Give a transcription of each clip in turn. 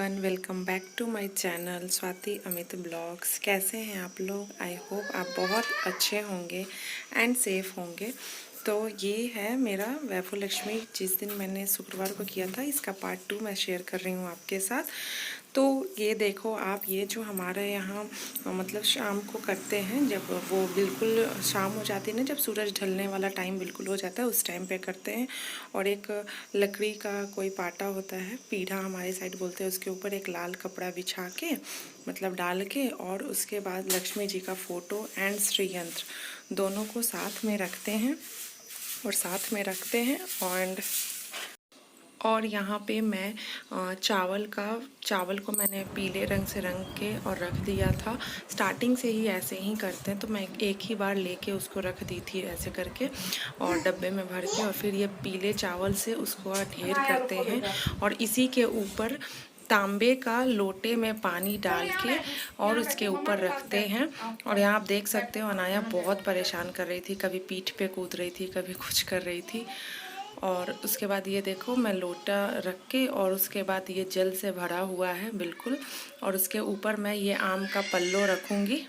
Everyone, welcome back to my channel Swati Amit blogs. कैसे हैं आप लोग? आई होप आप बहुत अच्छे होंगे एंड सेफ होंगे। तो ये है मेरा वैभव लक्ष्मी, जिस दिन मैंने शुक्रवार को किया था, इसका पार्ट 2 मैं शेयर कर रही हूँ आपके साथ। तो ये देखो आप, ये जो हमारे यहाँ मतलब शाम को करते हैं, जब वो बिल्कुल शाम हो जाती है ना, जब सूरज ढलने वाला टाइम बिल्कुल हो जाता है, उस टाइम पे करते हैं। और एक लकड़ी का कोई पाटा होता है, पीढ़ा हमारे साइड बोलते हैं, उसके ऊपर एक लाल कपड़ा बिछा के मतलब डाल के, और उसके बाद लक्ष्मी जी का फ़ोटो एंड श्री यंत्र दोनों को साथ में रखते हैं और यहाँ पे मैं चावल को मैंने पीले रंग से रंग के और रख दिया था। स्टार्टिंग से ही ऐसे ही करते हैं, तो मैं एक ही बार लेके उसको रख दी थी ऐसे करके, और डब्बे में भर के, और फिर ये पीले चावल से उसको ढेर करते हैं और इसी के ऊपर तांबे का लोटे में पानी डाल के और उसके ऊपर रखते हैं। और यहाँ आप देख सकते हो, अनाया बहुत परेशान कर रही थी, कभी पीठ पे कूद रही थी, कभी कुछ कर रही थी। और उसके बाद ये देखो, मैं लोटा रख के, और उसके बाद ये जल से भरा हुआ है बिल्कुल, और उसके ऊपर मैं ये आम का पल्लो रखूँगी।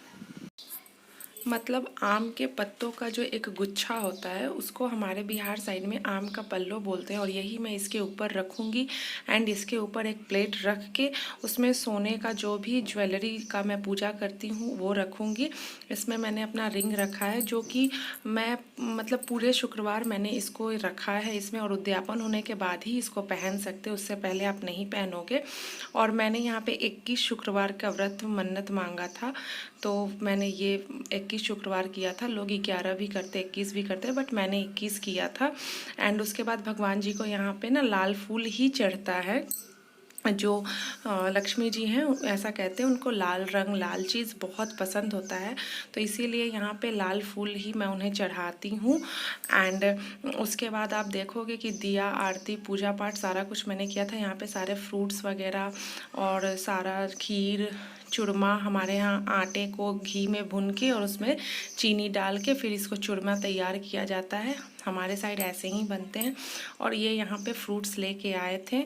मतलब आम के पत्तों का जो एक गुच्छा होता है, उसको हमारे बिहार साइड में आम का पल्लो बोलते हैं, और यही मैं इसके ऊपर रखूँगी। एंड इसके ऊपर एक प्लेट रख के उसमें सोने का जो भी ज्वेलरी का मैं पूजा करती हूँ वो रखूँगी। इसमें मैंने अपना रिंग रखा है, जो कि मैं मतलब पूरे शुक्रवार मैंने इसको रखा है इसमें, और उद्यापन होने के बाद ही इसको पहन सकते, उससे पहले आप नहीं पहनोगे। और मैंने यहाँ पे 21 शुक्रवार का व्रत मन्नत मांगा था, तो मैंने ये 21 शुक्रवार किया था। लोग 11 भी करते, 21 भी करते, बट मैंने 21 किया था। एंड उसके बाद भगवान जी को यहाँ पे ना लाल फूल ही चढ़ता है। जो लक्ष्मी जी हैं, ऐसा कहते हैं, उनको लाल रंग, लाल चीज़ बहुत पसंद होता है, तो इसीलिए यहाँ पे लाल फूल ही मैं उन्हें चढ़ाती हूँ। एंड उसके बाद आप देखोगे कि दिया, आरती, पूजा पाठ सारा कुछ मैंने किया था। यहाँ पे सारे फ्रूट्स वगैरह और सारा खीर, चूरमा, हमारे यहाँ आटे को घी में भून के और उसमें चीनी डाल के फिर इसको चूरमा तैयार किया जाता है। हमारे साइड ऐसे ही बनते हैं। और ये यहाँ पे फ्रूट्स लेके आए थे।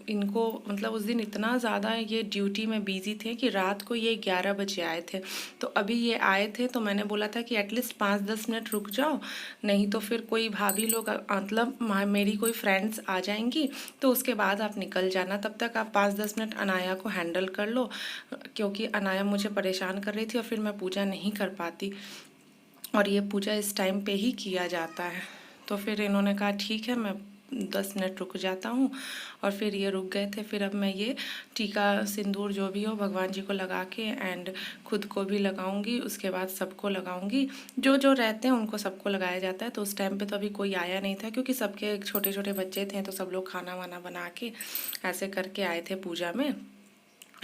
इनको मतलब उस दिन इतना ज़्यादा ये ड्यूटी में बिजी थे कि रात को ये 11 बजे आए थे। तो अभी ये आए थे, तो मैंने बोला था कि एटलीस्ट 5-10 मिनट रुक जाओ, नहीं तो फिर कोई भाभी लोग मतलब मेरी कोई फ्रेंड्स आ जाएंगी, तो उसके बाद आप निकल जाना। तब तक आप 5-10 मिनट अनाया को हैंडल कर लो, क्योंकि अनाया मुझे परेशान कर रही थी और फिर मैं पूजा नहीं कर पाती, और ये पूजा इस टाइम पे ही किया जाता है। तो फिर इन्होंने कहा ठीक है, मैं 10 मिनट रुक जाता हूँ, और फिर ये रुक गए थे। फिर अब मैं ये टीका सिंदूर जो भी हो भगवान जी को लगा के एंड खुद को भी लगाऊंगी, उसके बाद सबको लगाऊंगी। जो जो रहते हैं उनको सबको लगाया जाता है। तो उस टाइम पे तो अभी कोई आया नहीं था, क्योंकि सबके छोटे छोटे बच्चे थे, तो सब लोग खाना वाना बना के ऐसे करके आए थे पूजा में।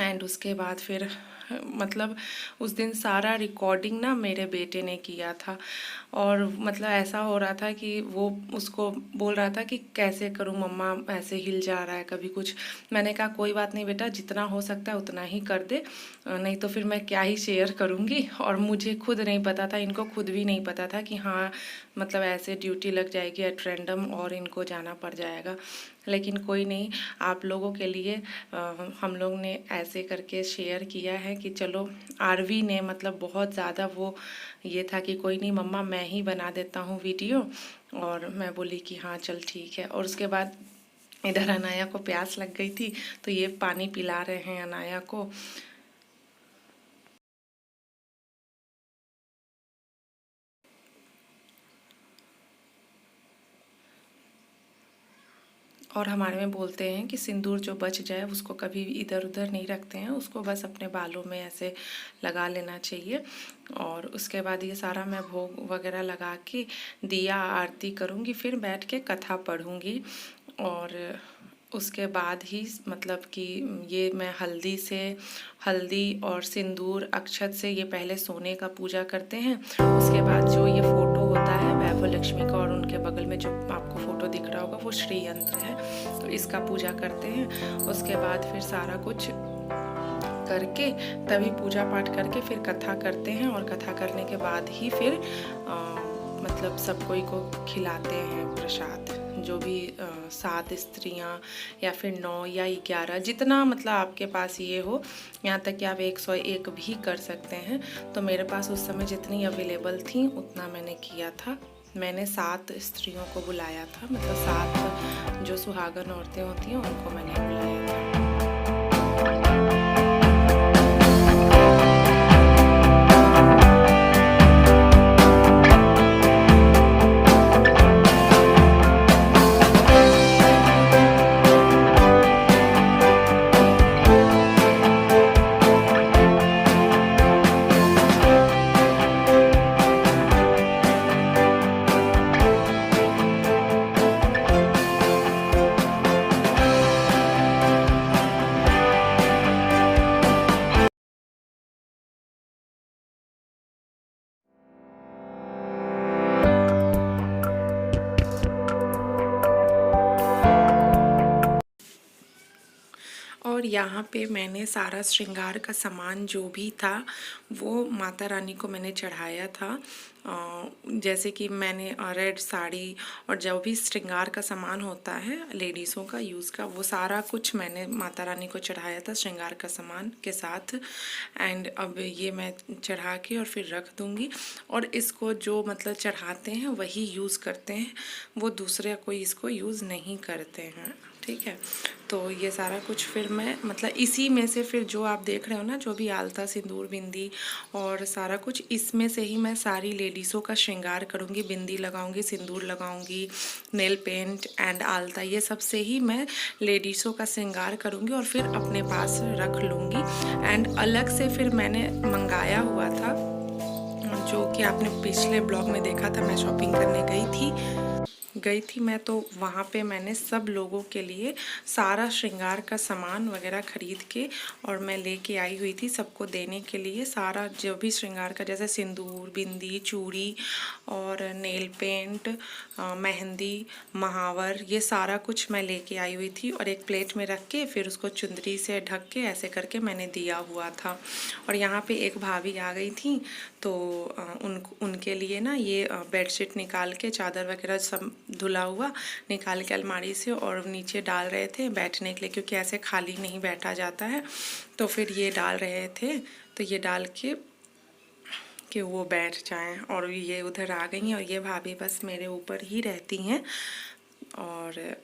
एंड उसके बाद फिर मतलब उस दिन सारा रिकॉर्डिंग ना मेरे बेटे ने किया था, और मतलब ऐसा हो रहा था कि वो उसको बोल रहा था कि कैसे करूं मम्मा, ऐसे हिल जा रहा है कभी कुछ। मैंने कहा कोई बात नहीं बेटा, जितना हो सकता है उतना ही कर दे, नहीं तो फिर मैं क्या ही शेयर करूंगी। और मुझे खुद नहीं पता था, इनको खुद भी नहीं पता था कि हाँ मतलब ऐसे ड्यूटी लग जाएगी एट रैंडम और इनको जाना पड़ जाएगा। लेकिन कोई नहीं, आप लोगों के लिए हम लोग ने ऐसे करके शेयर किया है कि चलो। आरवी ने मतलब बहुत ज़्यादा वो ये था कि कोई नहीं मम्मा, मैं ही बना देता हूँ वीडियो, और मैं बोली कि हाँ चल ठीक है। और उसके बाद इधर अनाया को प्यास लग गई थी, तो ये पानी पिला रहे हैं अनाया को। और हमारे में बोलते हैं कि सिंदूर जो बच जाए उसको कभी इधर उधर नहीं रखते हैं, उसको बस अपने बालों में ऐसे लगा लेना चाहिए। और उसके बाद ये सारा मैं भोग वगैरह लगा के दिया आरती करूँगी, फिर बैठ के कथा पढ़ूँगी। और उसके बाद ही मतलब कि ये मैं हल्दी और सिंदूर अक्षत से ये पहले सोने का पूजा करते हैं। उसके बाद जो ये फ़ोटो होता है वैभव लक्ष्मी का, और उनके बगल में जो आपको फ़ोटो दिख रहा होगा वो श्री यंत्र है, तो इसका पूजा करते हैं। उसके बाद फिर सारा कुछ करके तभी पूजा पाठ करके फिर कथा करते हैं, और कथा करने के बाद ही फिर मतलब सब कोई को खिलाते हैं प्रसाद। जो भी 7 स्त्रियाँ या फिर 9 या 11, जितना मतलब आपके पास ये हो, यहाँ तक कि आप 101 भी कर सकते हैं। तो मेरे पास उस समय जितनी अवेलेबल थी उतना मैंने किया था। मैंने 7 स्त्रियों को बुलाया था, मतलब 7 जो सुहागन औरतें होती हैं उनको मैंने बुलाया था। और यहाँ पे मैंने सारा श्रृंगार का सामान जो भी था वो माता रानी को मैंने चढ़ाया था। जैसे कि मैंने रेड साड़ी और जो भी श्रृंगार का सामान होता है लेडीज़ों का यूज़ का, वो सारा कुछ मैंने माता रानी को चढ़ाया था श्रृंगार का सामान के साथ। एंड अब ये मैं चढ़ा के और फिर रख दूँगी। और इसको जो मतलब चढ़ाते हैं वही यूज़ करते हैं, वो दूसरे कोई इसको यूज़ नहीं करते हैं, ठीक है। तो ये सारा कुछ फिर मैं मतलब इसी में से फिर जो आप देख रहे हो ना, जो भी आलता, सिंदूर, बिंदी और सारा कुछ, इसमें से ही मैं सारी लेडीज़ों का श्रृंगार करूँगी। बिंदी लगाऊंगी, सिंदूर लगाऊंगी, नेल पेंट एंड आलता, ये सब से ही मैं लेडीज़ों का श्रृंगार करूँगी और फिर अपने पास रख लूँगी। एंड अलग से फिर मैंने मंगाया हुआ था, जो कि आपने पिछले ब्लॉग में देखा था, मैं शॉपिंग करने गई थी मैं, तो वहाँ पे मैंने सब लोगों के लिए सारा श्रृंगार का सामान वगैरह ख़रीद के और मैं लेके आई हुई थी सबको देने के लिए। सारा जो भी श्रृंगार का, जैसे सिंदूर, बिंदी, चूड़ी और नेल पेंट, मेहंदी, महावर, ये सारा कुछ मैं लेके आई हुई थी और एक प्लेट में रख के फिर उसको चुंदरी से ढक के ऐसे करके मैंने दिया हुआ था। और यहाँ पे एक भाभी आ गई थी, तो उनके लिए ना ये बेडशीट निकाल के, चादर वगैरह सब धुला हुआ निकाल के अलमारी से और नीचे डाल रहे थे बैठने के लिए, क्योंकि ऐसे खाली नहीं बैठा जाता है। तो फिर ये डाल रहे थे, तो ये डाल के कि वो बैठ जाएं। और ये उधर आ गई हैं और ये भाभी बस मेरे ऊपर ही रहती हैं। और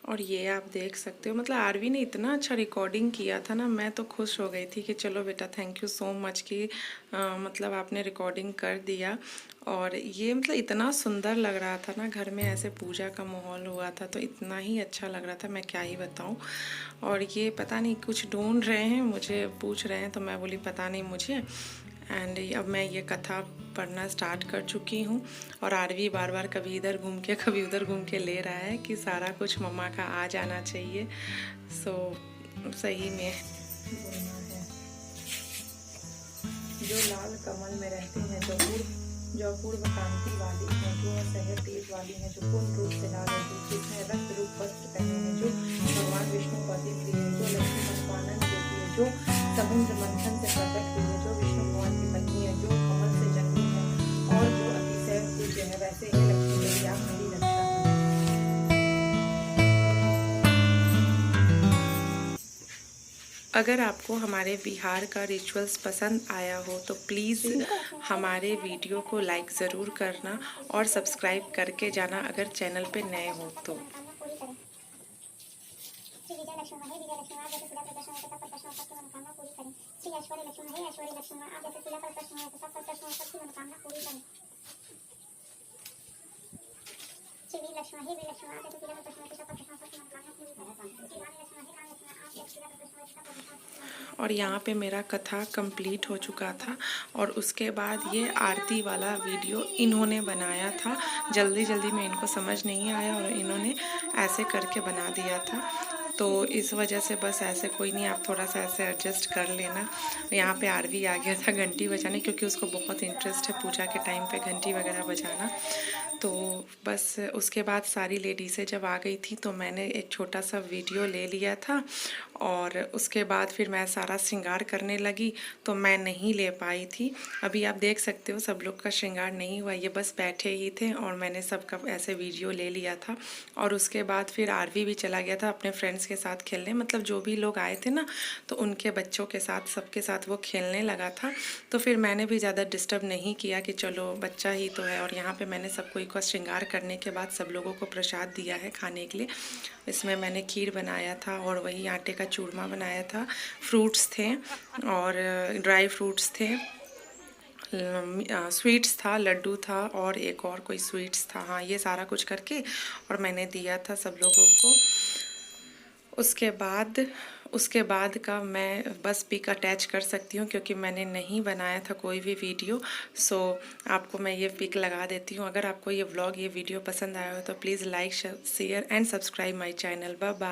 और ये आप देख सकते हो, मतलब आरवी ने इतना अच्छा रिकॉर्डिंग किया था ना, मैं तो खुश हो गई थी कि चलो बेटा थैंक यू सो मच कि मतलब आपने रिकॉर्डिंग कर दिया। और ये मतलब इतना सुंदर लग रहा था ना, घर में ऐसे पूजा का माहौल हुआ था तो इतना ही अच्छा लग रहा था, मैं क्या ही बताऊं। और ये पता नहीं कुछ ढूंढ रहे हैं, मुझे पूछ रहे हैं, तो मैं बोली पता नहीं मुझे। एंड अब मैं ये कथा पढ़ना स्टार्ट कर चुकी हूँ और आरवी बार बार कभी इधर घूम के कभी उधर घूम के ले रहा है कि सारा कुछ मम्मा का आ जाना चाहिए। सो सही में बोलना है, जो लाल कमल में रहते हैं, जो पूर्व कांति वाली हैं, जो सहज तेज वाली हैं, जो पूर्ण रूप से लाल है, जो जिसने रक्त रूप वस्त्र पहने हैं, जो भगवान विष्णु को अति प्रिय है, जो लक्ष्मी मनवानन देती है, जो समुद्र मंथन से प्रकट हुई है, जो विष्णु भगवान की पत्नी है, जो कमल से जन्मी है और जो अतिशय पूज्य है, वैसे ही लक्ष्मी देवी आप मेरी रक्षा करें। अगर आपको हमारे बिहार का रिचुअल्स पसंद आया हो तो प्लीज़ हमारे वीडियो को लाइक ज़रूर करना और सब्सक्राइब करके जाना अगर चैनल पे नए हो तो। और यहाँ पे मेरा कथा कंप्लीट हो चुका था। और उसके बाद ये आरती वाला वीडियो इन्होंने बनाया था। जल्दी जल्दी में इनको समझ नहीं आया और इन्होंने ऐसे करके बना दिया था। तो इस वजह से बस ऐसे कोई नहीं, आप थोड़ा सा ऐसे एडजस्ट कर लेना। यहाँ पे आरवी आ गया था घंटी बजाने, क्योंकि उसको बहुत इंटरेस्ट है पूजा के टाइम पे घंटी वगैरह बजाना। तो बस उसके बाद सारी लेडीज़ें जब आ गई थी तो मैंने एक छोटा सा वीडियो ले लिया था। और उसके बाद फिर मैं सारा श्रृंगार करने लगी, तो मैं नहीं ले पाई थी। अभी आप देख सकते हो सब लोग का श्रृंगार नहीं हुआ, ये बस बैठे ही थे और मैंने सबका ऐसे वीडियो ले लिया था। और उसके बाद फिर आरवी भी चला गया था अपने फ्रेंड्स के साथ खेलने, मतलब जो भी लोग आए थे ना, तो उनके बच्चों के साथ सबके साथ वो खेलने लगा था। तो फिर मैंने भी ज़्यादा डिस्टर्ब नहीं किया कि चलो बच्चा ही तो है। और यहाँ पे मैंने सबको एक बार श्रृंगार करने के बाद सब लोगों को प्रसाद दिया है खाने के लिए। इसमें मैंने खीर बनाया था और वही आटे का चूरमा बनाया था, फ्रूट्स थे और ड्राई फ्रूट्स थे, स्वीट्स था, लड्डू था और एक और कोई स्वीट्स था। हाँ, ये सारा कुछ करके और मैंने दिया था सब लोगों को। उसके बाद का मैं बस पिक अटैच कर सकती हूँ, क्योंकि मैंने नहीं बनाया था कोई भी वीडियो। सो आपको मैं ये पिक लगा देती हूँ। अगर आपको ये व्लॉग, ये वीडियो पसंद आया हो तो please like, share and subscribe my channel. Bye bye.